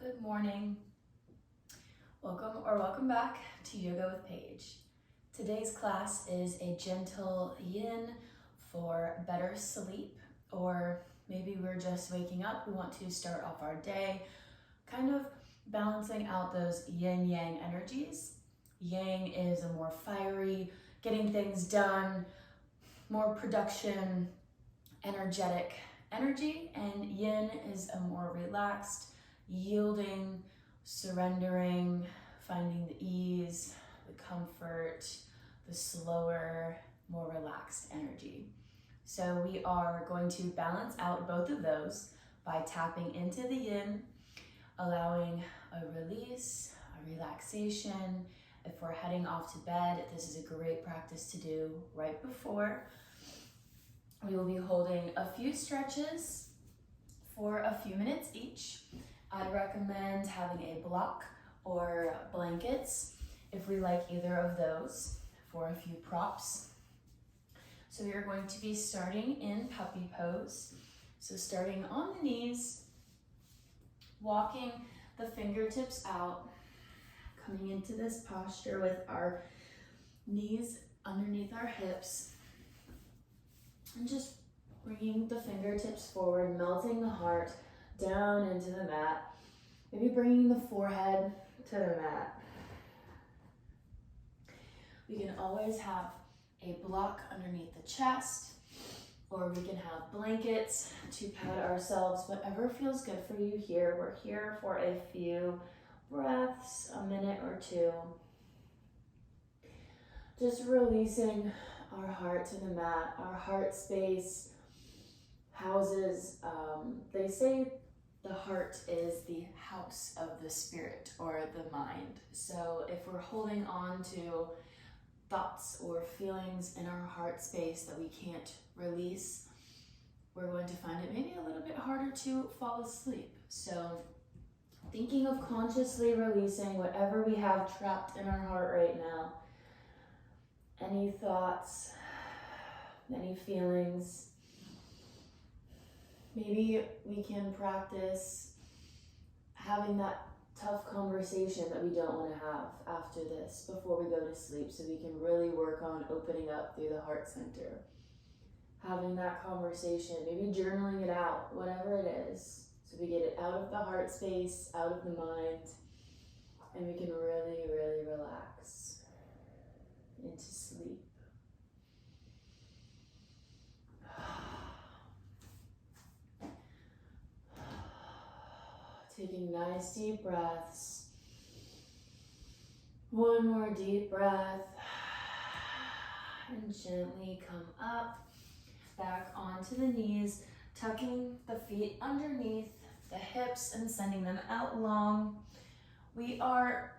Good morning. Welcome back to Yoga with Paige. Today's class is a gentle yin for better sleep, or maybe we're just waking up. We want to start off our day kind of balancing out those yin yang energies. Yang is a more fiery, getting things done, more production, energetic energy, and yin is a more relaxed, yielding, surrendering, finding the ease, the comfort, the slower, more relaxed energy. So we are going to balance out both of those by tapping into the yin, allowing a release, a relaxation. If we're heading off to bed, this is a great practice to do right before. We will be holding a few stretches for a few minutes each. I'd recommend having a block or blankets if we like either of those, for a few props. So we are going to be starting in puppy pose. So starting on the knees, walking the fingertips out, coming into this posture with our knees underneath our hips, and just bringing the fingertips forward, melting the heart down into the mat. Maybe bringing the forehead to the mat. We can always have a block underneath the chest, or we can have blankets to pad ourselves, whatever feels good for you here. We're here for a few breaths, a minute or two. Just releasing our heart to the mat. Our heart space houses, they say the heart is the house of the spirit or the mind. So if we're holding on to thoughts or feelings in our heart space that we can't release, we're going to find it maybe a little bit harder to fall asleep. So thinking of consciously releasing whatever we have trapped in our heart right now. Any thoughts, any feelings. Maybe we can practice having that tough conversation that we don't want to have after this, before we go to sleep, so we can really work on opening up through the heart center. Having that conversation, maybe journaling it out, whatever it is, so we get it out of the heart space, out of the mind, and we can really, really relax into sleep. Taking nice deep breaths. One more deep breath. And gently come up, back onto the knees, tucking the feet underneath the hips and sending them out long. We are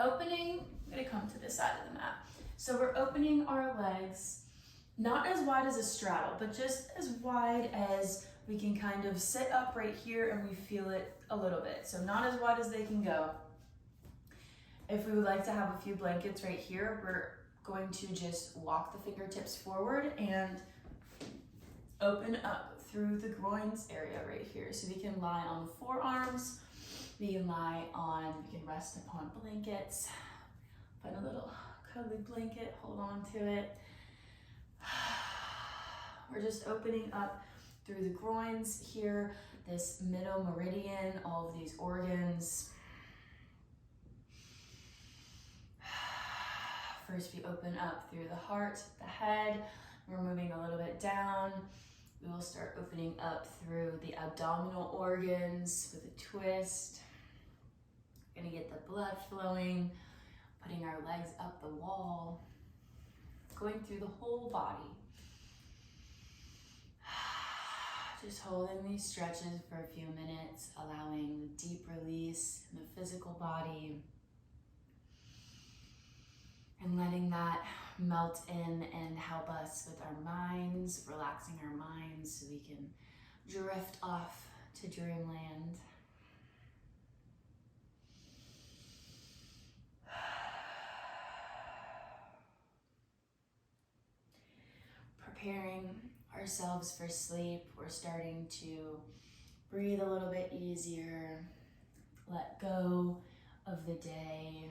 opening, I'm gonna come to this side of the mat. So we're opening our legs, not as wide as a straddle, but just as wide as we can kind of sit up right here and we feel it a little bit. So not as wide as they can go. If we would like to have a few blankets right here, we're going to just walk the fingertips forward and open up through the groins area right here. So we can lie on the forearms, we can rest upon blankets, find a little cuddly blanket, hold on to it. We're just opening up through the groins here, this middle meridian, all of these organs. First, we open up through the heart, the head. We're moving a little bit down. We will start opening up through the abdominal organs with a twist. We're gonna get the blood flowing, putting our legs up the wall, going through the whole body. Just holding these stretches for a few minutes, allowing deep release in the physical body, and letting that melt in and help us with our minds, relaxing our minds so we can drift off to dreamland. Preparing ourselves for sleep, we're starting to breathe a little bit easier, let go of the day.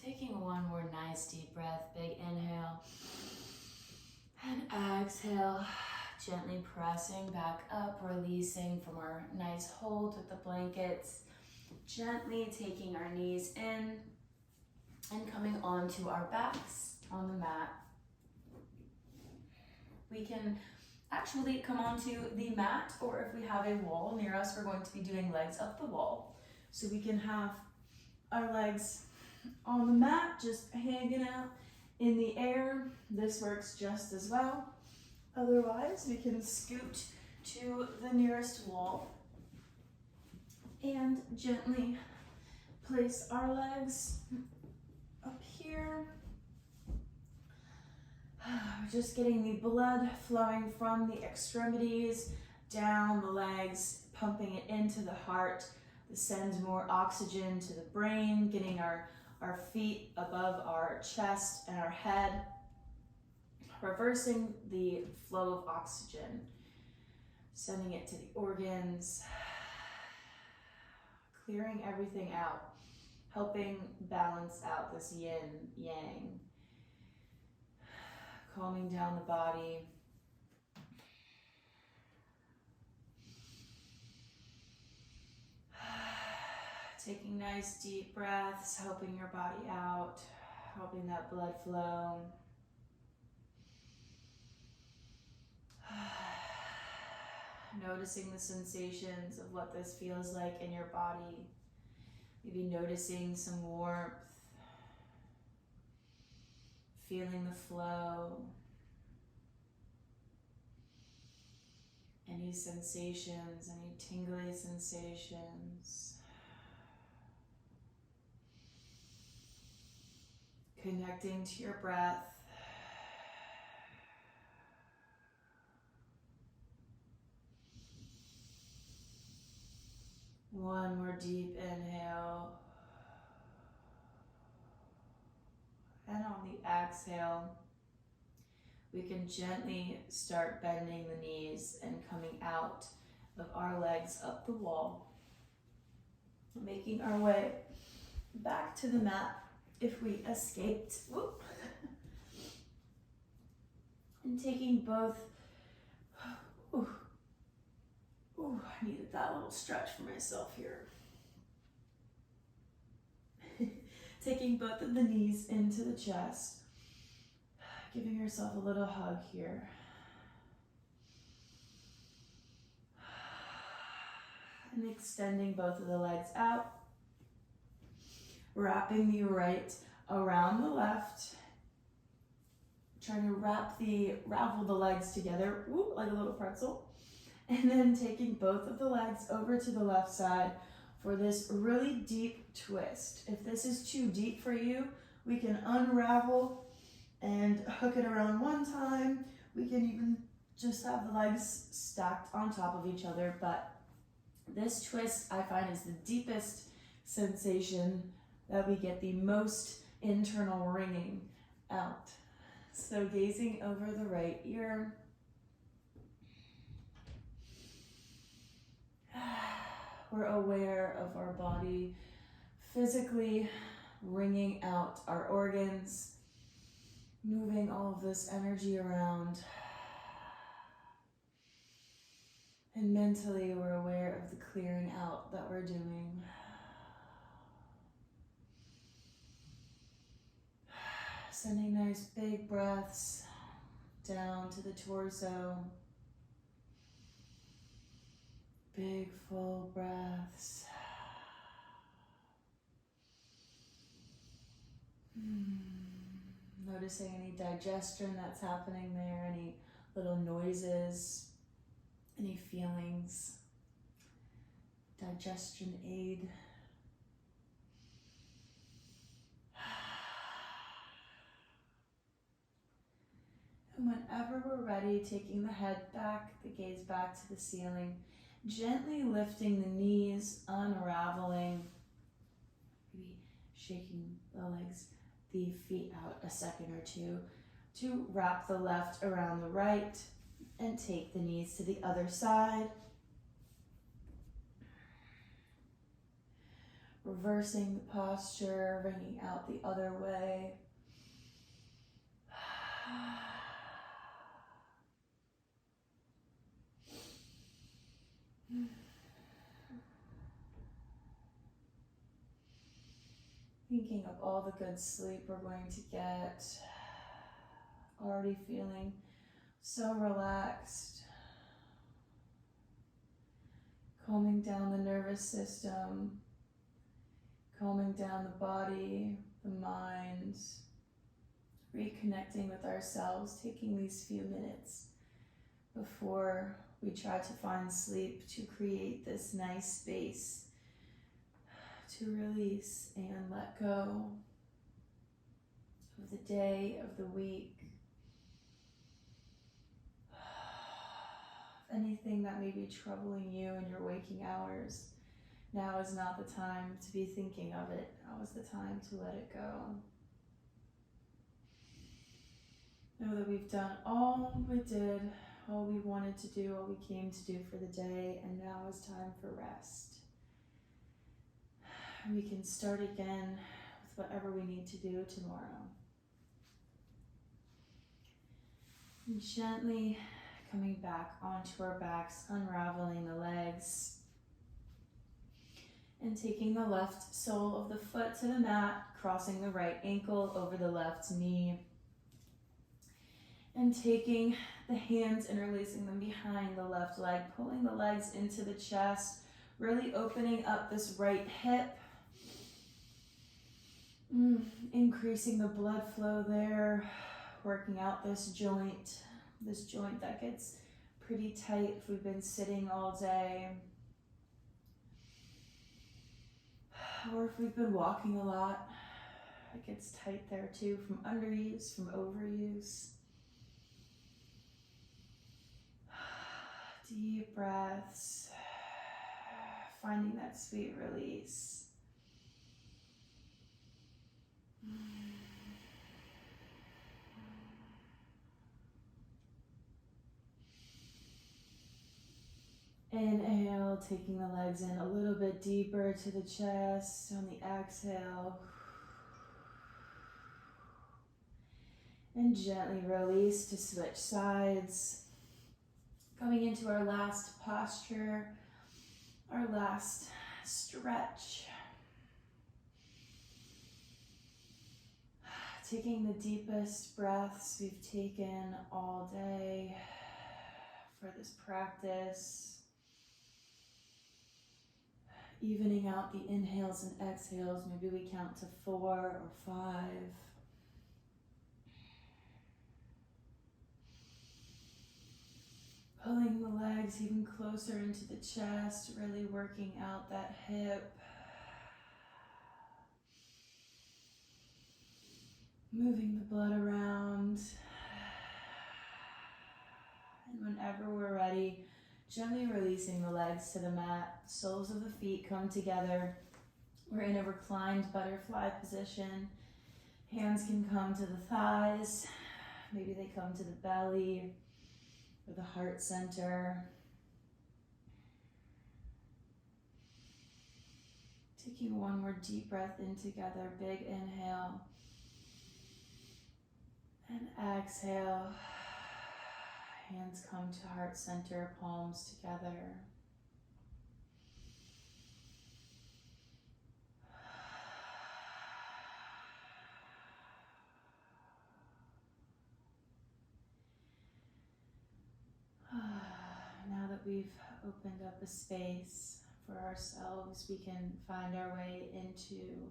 Taking one more nice deep breath, big inhale and exhale, gently pressing back up, releasing from our nice hold with the blankets, gently taking our knees in and coming onto our backs on the mat. We can actually come onto the mat, or if we have a wall near us, we're going to be doing legs up the wall. So we can have our legs on the mat, just hanging out in the air. This works just as well. Otherwise, we can scoot to the nearest wall and gently place our legs up here. Just getting the blood flowing from the extremities down the legs, pumping it into the heart. This sends more oxygen to the brain, getting our feet above our chest and our head, reversing the flow of oxygen, sending it to the organs, clearing everything out, helping balance out this yin yang, calming down the body. Taking nice deep breaths, helping your body out, helping that blood flow. Noticing the sensations of what this feels like in your body. Maybe noticing some warmth, feeling the flow. Any sensations, any tingly sensations. Connecting to your breath. One more deep inhale. And on the exhale, we can gently start bending the knees and coming out of our legs up the wall. Making our way back to the mat if we escaped. Whoop. And taking both, I needed that little stretch for myself here. Taking both of the knees into the chest, giving yourself a little hug here. And extending both of the legs out. Wrapping the right around the left. Trying to ravel the legs together, like a little pretzel. And then taking both of the legs over to the left side for this really deep twist. If this is too deep for you, we can unravel and hook it around one time. We can even just have the legs stacked on top of each other, but this twist I find is the deepest sensation that we get the most internal ringing out. So gazing over the right ear. We're aware of our body physically wringing out our organs, moving all of this energy around. And mentally, we're aware of the clearing out that we're doing. Sending nice big breaths down to the torso. Big full breaths. Noticing any digestion that's happening there, any little noises, any feelings. Digestion aid. And whenever we're ready, taking the head back, the gaze back to the ceiling, gently lifting the knees, unraveling, maybe shaking the legs the feet out a second or two to wrap the left around the right and take the knees to the other side. Reversing the posture, bringing out the other way. Thinking of all the good sleep we're going to get. Already feeling so relaxed. Calming down the nervous system. Calming down the body, the mind. Reconnecting with ourselves. Taking these few minutes before we try to find sleep to create this nice space to release and let go of the day, of the week, anything that may be troubling you in your waking hours. Now is not the time to be thinking of it. Now is the time to let it go. Know that we've done all we did, all we wanted to do, all we came to do for the day, and now is time for rest. We can start again with whatever we need to do tomorrow. And gently coming back onto our backs, unraveling the legs, and taking the left sole of the foot to the mat, crossing the right ankle over the left knee, and taking the hands, interlacing them behind the left leg, pulling the legs into the chest, really opening up this right hip, increasing the blood flow there, working out this joint that gets pretty tight if we've been sitting all day, or if we've been walking a lot, it gets tight there too, from underuse, from overuse. Deep breaths, finding that sweet release. Inhale, taking the legs in a little bit deeper to the chest. On the exhale. And gently release to switch sides. Coming into our last posture, our last stretch. Taking the deepest breaths we've taken all day for this practice. Evening out the inhales and exhales. Maybe we count to 4 or 5. Pulling the legs even closer into the chest, really working out that hip. Moving the blood around. And whenever we're ready, gently releasing the legs to the mat. Soles of the feet come together. We're in a reclined butterfly position. Hands can come to the thighs. Maybe they come to the belly or the heart center. Taking one more deep breath in together. Big inhale. And exhale. Hands come to heart center, palms together. Now that we've opened up a space for ourselves, we can find our way into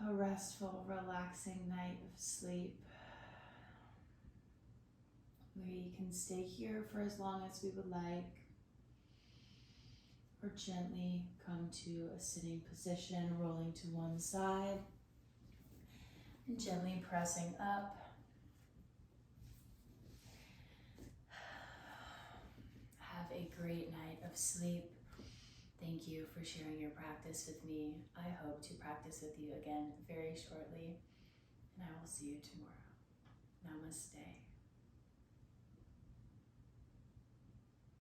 a restful, relaxing night of sleep, where you can stay here for as long as we would like, or gently come to a sitting position, rolling to one side, and gently pressing up. Have a great night of sleep. Thank you for sharing your practice with me. I hope to practice with you again very shortly, and I will see you tomorrow. Namaste.